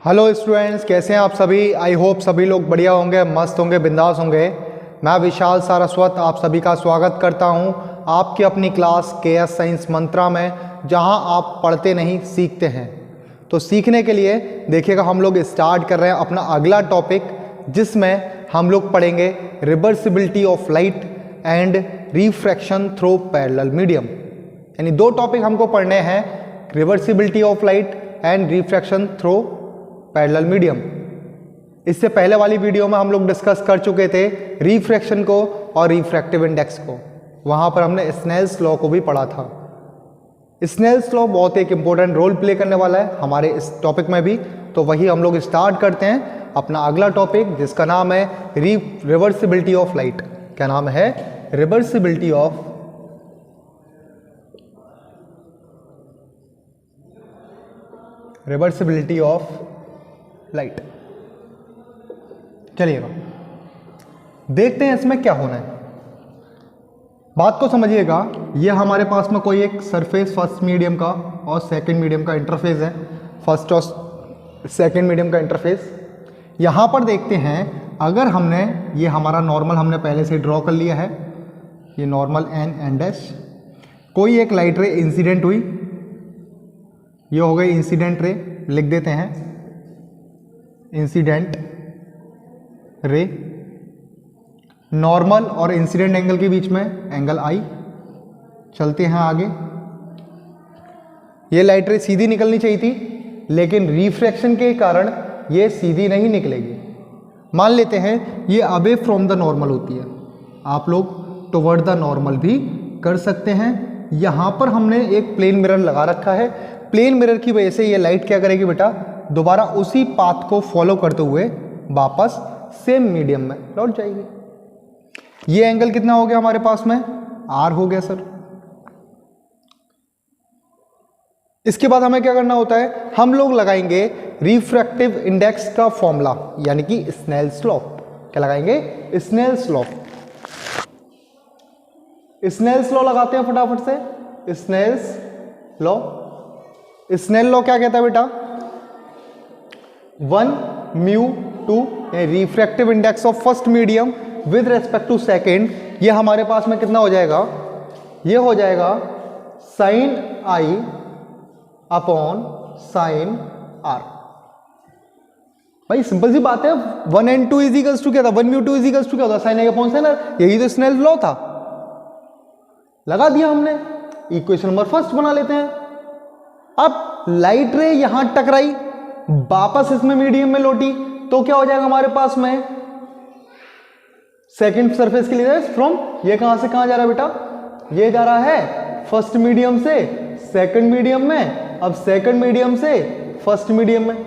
Hello students, कैसे हैं आप सभी। आई होप सभी लोग बढ़िया होंगे, मस्त होंगे, बिंदास होंगे। मैं विशाल सारस्वत आप सभी का स्वागत करता हूं आपकी अपनी क्लास केएस साइंस मंत्रा में, जहां आप पढ़ते नहीं सीखते हैं। तो सीखने के लिए देखिएगा हम लोग स्टार्ट कर रहे हैं अपना अगला टॉपिक, जिसमें हम लोग पढ़ेंगे reversibility of light and refraction through parallel medium. यानी दो टॉपिक हमको पढ़ने हैं, reversibility of light and refraction through parallel medium. इससे पहले वाली वीडियो में हम लोग डिस्कस कर चुके थे रिफ्रैक्शन को और रिफ्रैक्टिव इंडेक्स को। वहां पर हमने स्नेल्स लॉ को भी पढ़ा था। स्नेल्स लॉ बहुत एक इंपॉर्टेंट रोल प्ले करने वाला है हमारे इस टॉपिक में भी। तो वही हम लोग स्टार्ट करते हैं अपना अगला टॉपिक, जिसका नाम है रिवर्सिबिलिटी ऑफ लाइट। क्या नाम है? Reversibility of light. चलिएगा देखते हैं इसमें क्या होना है। बात को समझिएगा, ये हमारे पास में कोई एक सरफेस फर्स्ट मीडियम का और सेकंड मीडियम का इंटरफेस है। फर्स्ट और सेकंड मीडियम का इंटरफेस यहां पर देखते हैं। अगर हमने ये हमारा नॉर्मल हमने पहले से ड्रॉ कर लिया है, ये नॉर्मल एन डैश। कोई एक लाइट रे इंसिडेंट हुई, ये हो गई इंसिडेंट रे, लिख देते हैं इंसिडेंट रे। नॉर्मल और इंसिडेंट एंगल के बीच में एंगल आई। चलते हैं आगे। ये लाइट रे सीधी निकलनी चाहिए थी, लेकिन रिफ्रैक्शन के कारण ये सीधी नहीं निकलेगी। मान लेते हैं ये अवे फ्रॉम द नॉर्मल होती है, आप लोग टुवर्ड द नॉर्मल भी कर सकते हैं। यहां पर हमने एक प्लेन मिरर लगा रखा है। प्लेन मिरर की वजह से ये लाइट क्या करेगी बेटा, दोबारा उसी पाथ को फॉलो करते हुए वापस सेम मीडियम में लौट जाएगी। ये एंगल कितना हो गया हमारे पास में? आर हो गया सर। इसके बाद हमें क्या करना होता है, हम लोग लगाएंगे रिफ्रैक्टिव इंडेक्स का फॉर्मूला, यानी कि स्नेल्स लॉ। क्या लगाएंगे? Snell's law. स्नेल्स लॉ लगाते हैं फटाफट से। Snell's law. स्नेल लॉ क्या कहता है बेटा? 1μ2 refractive index of first medium with respect to second. ये हमारे पास में कितना हो जाएगा? ये हो जाएगा sine i upon sine r. भाई सिंपल सी बात है, 1 and 2 इज इक्वल्स टू क्या था? 1μ2 इज इक्वल्स टू क्या था? Sine i upon sine r. यही तो स्नेल लॉ था, लगा दिया हमने। इक्वेशन नंबर फर्स्ट बना लेते हैं। अब लाइट रे यहां टकराई, वापस इसमें मीडियम में लौटी, तो क्या हो जाएगा हमारे पास में? सेकंड सरफेस के लिए फ्रॉम, ये कहां से कहां जा रहा है बेटा? ये जा रहा है फर्स्ट मीडियम से सेकंड मीडियम में, अब सेकंड मीडियम से फर्स्ट मीडियम में।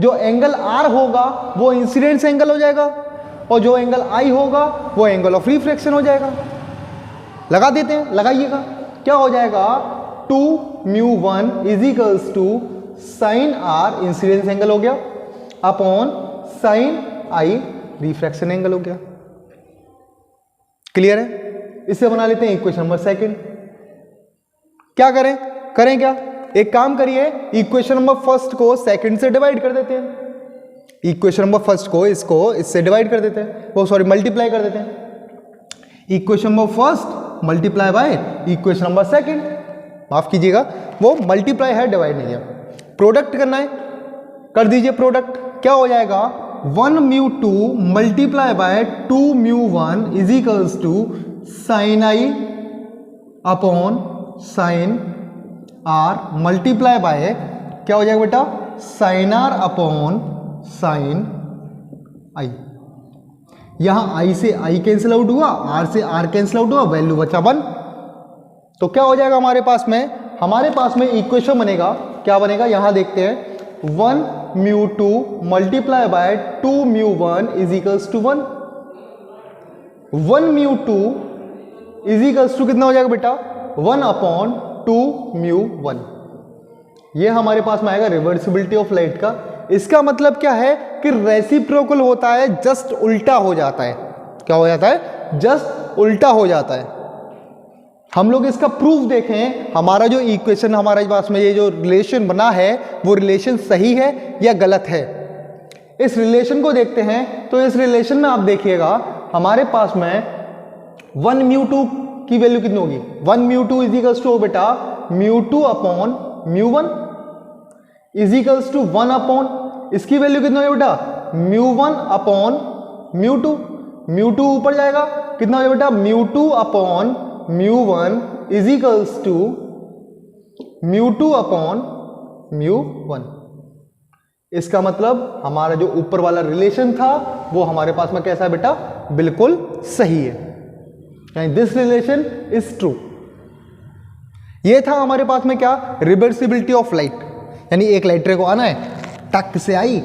जो एंगल आर होगा वो इंसिडेंस एंगल हो जाएगा, और जो एंगल आई होगा वो एंगल ऑफ रिफ्रैक्शन हो जाएगा। लगा देते हैं, लगाइएगा। क्या हो जाएगा? 2μ1 is equals to sine r incidence angle हो गया, upon sine i refraction angle हो गया। क्लियर है? इससे बना लेते हैं इक्वेशन नंबर सेकंड। क्या करें? क्या? एक काम करिए, इक्वेशन नंबर फर्स्ट को सेकंड से डिवाइड कर देते हैं। इक्वेशन नंबर फर्स्ट को इससे डिवाइड कर देते हैं, वो सॉरी मल्टीप्लाई कर देते हैं। Equation number first multiply by equation number second. माफ कीजिएगा, वो मल्टीप्लाई है, डिवाइड नहीं है। प्रोडक्ट करना है, कर दीजिए प्रोडक्ट। क्या हो जाएगा? 1μ2 multiply by 2μ1 is equals to sine i upon sine r multiply by क्या हो जाएगा बेटा? Sine r upon sine i. यहां आई से आई कैंसिल आउट हुआ, आर से आर कैंसिल आउट हुआ, वैल्यू बचा 1। तो क्या हो जाएगा हमारे पास में? हमारे पास में इक्वेशन बनेगा, क्या बनेगा यहां देखते हैं। 1μ2 multiply by 2μ1 is equals to 1। 1μ2 is equals to कितना हो जाएगा बेटा? 1 अपॉन 2μ1। ये हमारे पास में आएगा रिवर्सिबिलिटी ऑफ लाइट का। इसका मतलब क्या है कि रेसिप्रोकल होता है, जस्ट उल्टा हो जाता है। क्या हो जाता है? जस्ट उल्टा हो जाता है। हम लोग इसका प्रूफ देखें, हमारा जो इक्वेशन हमारे पास में ये जो रिलेशन बना है वो रिलेशन सही है या गलत है। इस रिलेशन को देखते हैं। तो इस रिलेशन में आप देखिएगा हमारे पास में 1 μ2 की वैल्यू कितनी होगी, 1 μ2 इज इक्वल्स टू बेटा μ2 upon μ1 is equals to 1 upon, इसकी वैल्यू कितनी होगी बेटा μ1 अपॉन μ2, μ2 ऊपर जाएगा कितना हो जाएगा बेटा μ2 upon μ1 is equals to μ2 upon μ1। इसका मतलब हमारा जो ऊपर वाला रिलेशन था वो हमारे पास में कैसा है बेटा, बिल्कुल सही है, यानी दिस रिलेशन इज ट्रू। ये था हमारे पास में क्या, रिवर्सिबिलिटी ऑफ लाइट, यानी एक लाइट रे को आना है, टक से आई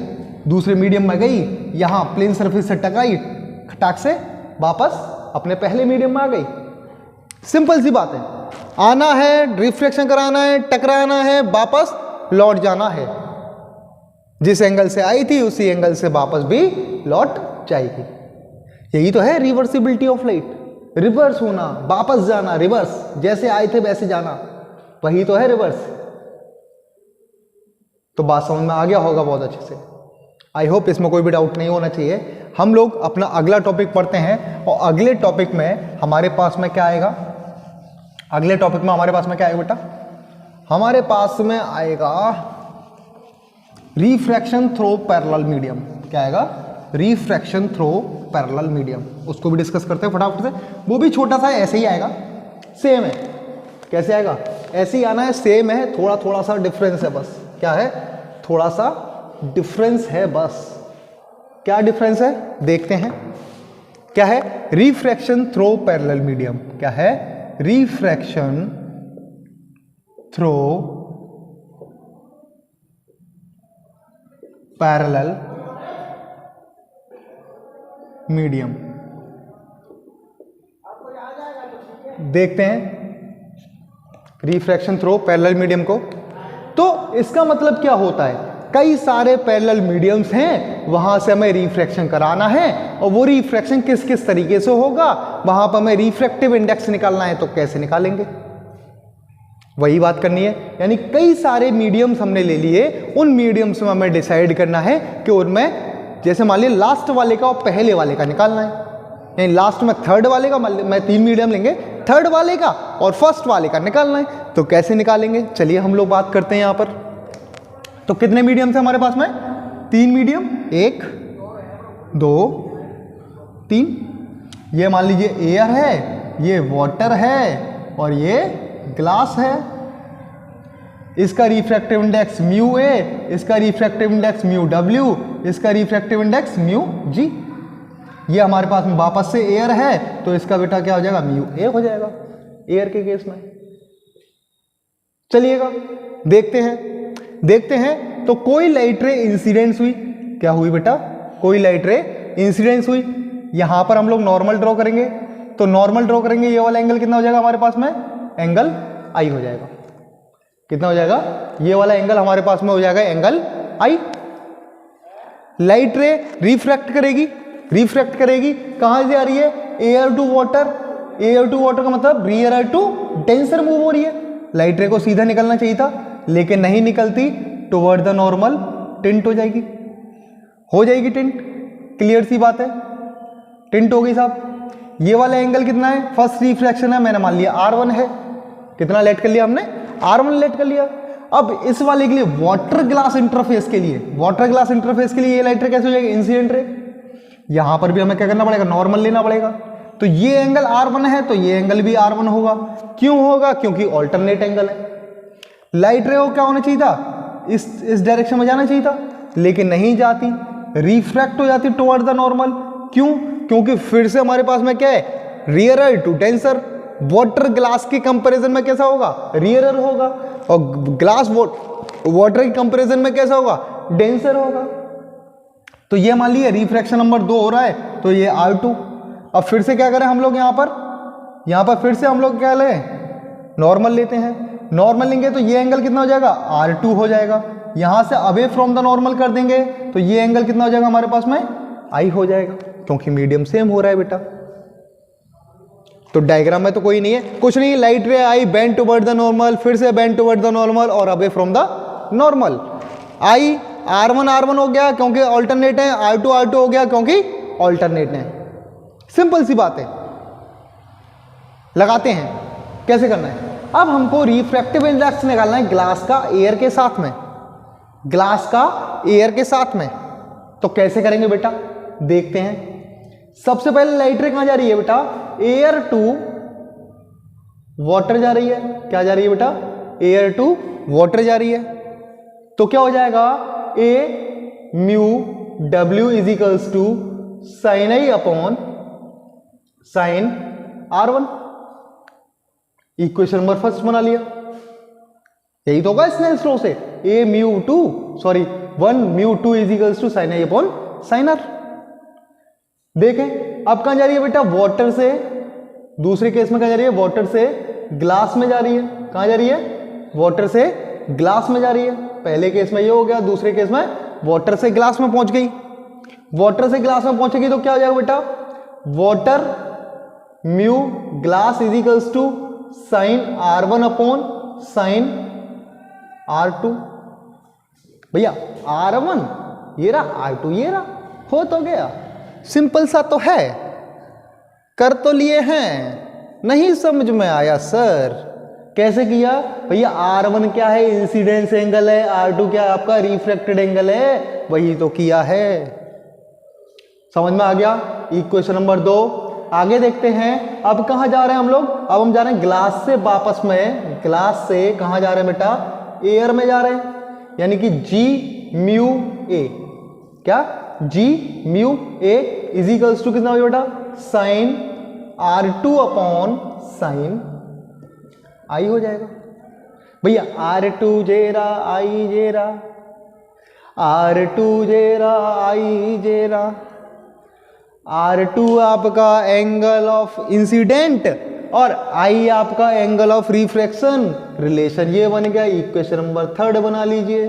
दूसरे मीडियम में गई, यहां प्लेन सरफेस से टकराई, टक से वापस अपने पहले मीडियम में आ गई। सिंपल सी बात है, आना है, रिफ्लेक्शन कराना है, टकराना है, वापस लौट जाना है, जिस एंगल से आई थी उसी एंगल से वापस भी लौट जाएगी। यही तो है रिवर्सिबिलिटी ऑफ लाइट, रिवर्स होना, वापस जाना, रिवर्स, जैसे आए थे वैसे जाना, वही तो है रिवर्स। तो बात समझ में आ गया होगा बहुत अच्छे से। आई होप इसमें कोई भी डाउट नहीं होना चाहिए। हम लोग अपना अगला टॉपिक पढ़ते हैं और अगले टॉपिक में हमारे पास में क्या आएगा, अगले टॉपिक में हमारे पास में क्या आएगा बेटा, हमारे पास में आएगा रिफ्रैक्शन थ्रू पैरेलल मीडियम। क्या आएगा, रिफ्रैक्शन थ्रू पैरेलल मीडियम, उसको भी डिस्कस करते हैं फटाफट से। वो भी छोटा सा ऐसे ही आएगा, सेम है। कैसे आएगा, ऐसे ही आना है, सेम है, थोड़ा थोड़ा सा डिफरेंस है बस। क्या है, थोड़ा सा डिफरेंस है बस। क्या डिफरेंस है देखते हैं। क्या है, रिफ्रैक्शन थ्रू पैरेलल मीडियम। क्या है, रिफ्रैक्शन थ्रू पैरेलल मीडियम। देखते हैं रिफ्रैक्शन थ्रू पैरेलल मीडियम को। तो इसका मतलब क्या होता है, कई सारे पैरेलल मीडियम्स हैं, वहां से हमें रिफ्रैक्शन कराना है, और वो रिफ्रैक्शन किस किस तरीके से होगा, वहां पर हमें रिफ्रैक्टिव इंडेक्स निकालना है, तो कैसे निकालेंगे, वही बात करनी है। यानी कई सारे मीडियम्स हमने ले लिए, उन मीडियम्स में हमें डिसाइड करना है कि उनमें, जैसे मान लीजिए लास्ट वाले का और पहले वाले का निकालना है, यानी लास्ट में थर्ड वाले का, मैं 3 मीडियम लेंगे, थर्ड वाले का और फर्स्ट वाले का निकालना है, तो कैसे निकालेंगे, चलिए हम लोग बात करते हैं यहाँ पर। तो कितने मीडियम थे हमारे पास में, 3 मीडियम, 1 2 3। ये मान लीजिए एयर है, ये वाटर है और ये ग्लास है। इसका रिफ्रैक्टिव इंडेक्स म्यू ए, इसका रिफ्रैक्टिव इंडेक्स म्यू डब्ल्यू, इसका रिफ्रैक्टिव इंडेक्स म्यू जी। ये हमारे पास में वापस से एयर है, तो इसका बेटा क्या हो जाएगा, म्यू ए हो जाएगा एयर के केस में। चलिएगा देखते हैं। तो कोई लाइट रे इंसिडेंस हुई, क्या हुई बेटा, कोई लाइट रे इंसिडेंस हुई। यहां पर हम लोग नॉर्मल ड्रॉ करेंगे, तो नॉर्मल ड्रॉ करेंगे, ये वाला एंगल कितना हो जाएगा हमारे पास में, एंगल आई हो जाएगा। कितना हो जाएगा, ये वाला एंगल हमारे पास में हो जाएगा angle i. Light ray refract करेगी, कहां से आ रही है, air to water. Air to water का मतलब रियर टू डेंसर मूव हो रही है। लाइट रे को सीधा निकलना चाहिए था, लेकिन नहीं निकलती, टुवर्ड द नॉर्मल टिंट हो जाएगी टिंट। क्लियर सी बात है, टिंट हो गई साहब। ये वाला एंगल कितना है, फर्स्ट रिफ्रैक्शन है, मैंने मान लिया R1 है। कितना लेट कर लिया हमने, R1 लेट कर लिया। अब इस वाले के लिए वाटर ग्लास इंटरफेस के लिए ये लाइट रे कैसे हो जाएगी, इंसिडेंट रे। यहां पर भी हमें क्या करना पड़ेगा, नॉर्मल लेना पड़ेगा। तो ये एंगल R1 है, तो ये एंगल भी R1 होगा। क्यों होगा, क्योंकि ऑल्टरनेट एंगल है। लाइट रे को क्या होना चाहिए था, इस डायरेक्शन में जाना चाहिए था, लेकिन नहीं जाती, रिफ्रैक्ट हो जाती टुवर्ड द नॉर्मल। क्यों, क्योंकि फिर से हमारे पास में क्या है, रियरर टू डेंसर। वाटर ग्लास के कंपैरिजन में कैसा होगा, रियरर होगा, और ग्लास वाटर के कंपैरिजन में कैसा होगा, डेंसर होगा। तो ये मान लिया रिफ्रैक्शन नंबर 2 हो रहा है, तो ये R2। अब फिर से क्या करें हम लोग, यहां पर फिर से हम लोग क्या लें, नॉर्मल लेते हैं। नॉर्मल लेंगे तो ये एंगल कितना हो जाएगा, R2 हो जाएगा। यहां से अवे फ्रॉम द नॉर्मल कर देंगे, तो ये एंगल कितना हो जाएगा हमारे पास में, I हो जाएगा, क्योंकि मीडियम सेम हो रहा है बेटा। तो डायग्राम में तो कोई नहीं है, कुछ नहीं, लाइट रे आई बेंड टुवर्ड द नॉर्मल, फिर से बेंड टुवर्ड द नॉर्मल और away from the normal. I R1 हो गया क्योंकि ऑल्टरनेट है, R2 हो गया क्योंकि ऑल्टरनेट है। सिंपल सी बात है, लगाते हैं। कैसे करना है, अब हमको रिफ्रैक्टिव इंडेक्स निकालना है ग्लास का एयर के साथ में, ग्लास का एयर के साथ में। तो कैसे करेंगे बेटा, देखते हैं। सबसे पहले लाइट रे कहां जा रही है बेटा, एयर टू वाटर जा रही है। क्या जा रही है बेटा, एयर टू वाटर जा रही है। तो क्या हो जाएगा, ए म्यू डब्ल्यू is equals to sine i upon sine R1। Equation number first बना लिया। यही तो होगा स्नेल्स लॉ से, a mu two sorry 1 mu two is equals to sine i upon sine r. देखें अब कहां जा रही है बेटा, वाटर से, दूसरे केस में कहां जा रही है, वाटर से ग्लास में जा रही है। कहां जा रही है, वाटर से ग्लास में जा रही है। पहले केस में ये हो गया, दूसरे केस में वाटर से ग्लास में पहुंच गई। वाटर से ग्लास में पहुंचेगी तो क्या हो जाएगा बेटा, water mu glass is equals to sine R1 upon sine R2। भैया R1 ये रहा, R2 ये रहा, हो तो गया। सिंपल सा तो है, कर तो लिए हैं। नहीं समझ में आया सर, कैसे किया भैया, R1 क्या है, इंसिडेंस एंगल है, R2 क्या है, आपका रिफ्रैक्टेड एंगल है, वही तो किया है। समझ में आ गया। इक्वेशन नंबर 2 आगे देखते हैं। अब कहां जा रहे हैं हम लोग, अब हम जा रहे हैं ग्लास से वापस में, ग्लास से कहां जा रहे हैं बेटा, एयर में जा रहे हैं, यानी कि G म्यू A, क्या G mu A is equals to कितना हो बेटा, sign R2 upon sine I हो जाएगा। भैया R2 जेरा I जेरा, R2 जेरा I जेरा, R2 आपका एंगल ऑफ इंसिडेंट और I आपका एंगल ऑफ रिफ्रैक्शन। रिलेशन ये बन गया। इक्वेशन नंबर 3 बना लीजिए।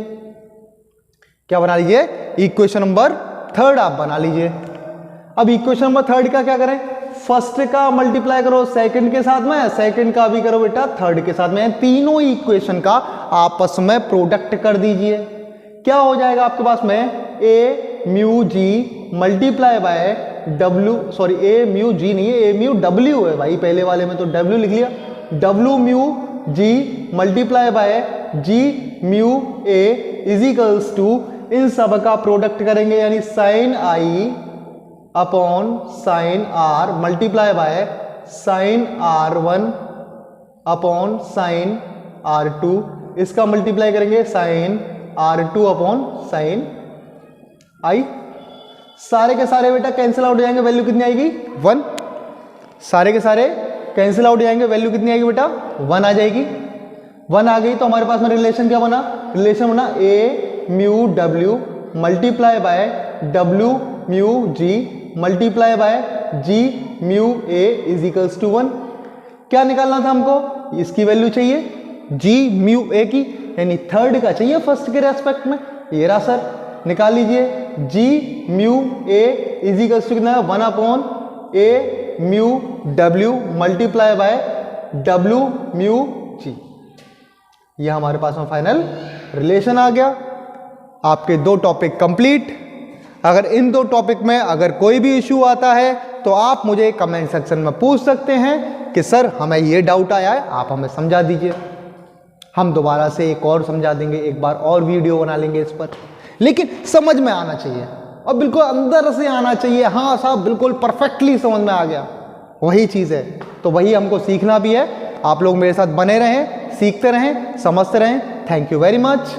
क्या बना लीजिए, इक्वेशन नंबर 3 आप बना लीजिए। अब इक्वेशन नंबर 3 का क्या करें, फर्स्ट का मल्टीप्लाई करो सेकंड के साथ में, सेकंड का भी करो बेटा थर्ड के साथ में, तीनों इक्वेशन का आपस में प्रोडक्ट कर दीजिए। क्या हो जाएगा आपके पास में, a mu ji multiply by डब्ल्यू, सॉरी ए म्यू जी नहीं है, ए म्यू डब्ल्यू है भाई, पहले वाले में तो डब्ल्यू लिख लिया, डब्ल्यू mu ji multiply by ji mu A is equals to, इन सब का प्रोडक्ट करेंगे यानी sine i upon sine r multiply by sine R1 upon sine R2, इसका मल्टीप्लाई करेंगे साइन R2 अपॉन साइन आई। सारे के सारे बेटा कैंसिल आउट हो जाएंगे, वैल्यू कितनी आएगी 1। सारे के सारे कैंसिल आउट हो जाएंगे, वैल्यू कितनी आएगी बेटा 1 आ जाएगी। 1 आ गई तो हमारे पास में रिलेशन क्या बना, रिलेशन बना A mu W multiply by W mu ji multiply by ji mu A is equals to 1। क्या निकालना था हमको, इसकी वैल्यू चाहिए जी म्यू ए की, यानी थर्ड का चाहिए फर्स्ट के रेस्पेक्ट में। ये रहा सर, निकाल लीजिए G mu A is equals to कितना है 1 upon A mu W multiply by W mu G. ये हमारे पास में फाइनल रिलेशन आ गया। आपके 2 टॉपिक कंप्लीट। अगर इन 2 टॉपिक में अगर कोई भी इश्यू आता है तो आप मुझे कमेंट सेक्शन में पूछ सकते हैं कि सर हमें ये डाउट आया है, आप हमें समझा दीजिए। हम दोबारा से एक और समझा देंगे, एक बार और वीडियो बना लेंगे इस पर, लेकिन समझ में आना चाहिए और बिल्कुल अंदर से आना चाहिए। हाँ साहब बिल्कुल परफेक्टली समझ में आ गया, वही चीज़ है। तो वही हमको सीखना भी है। आप लोग मेरे साथ बने रहें, सीखते रहें, समझते रहें। Thank you very much.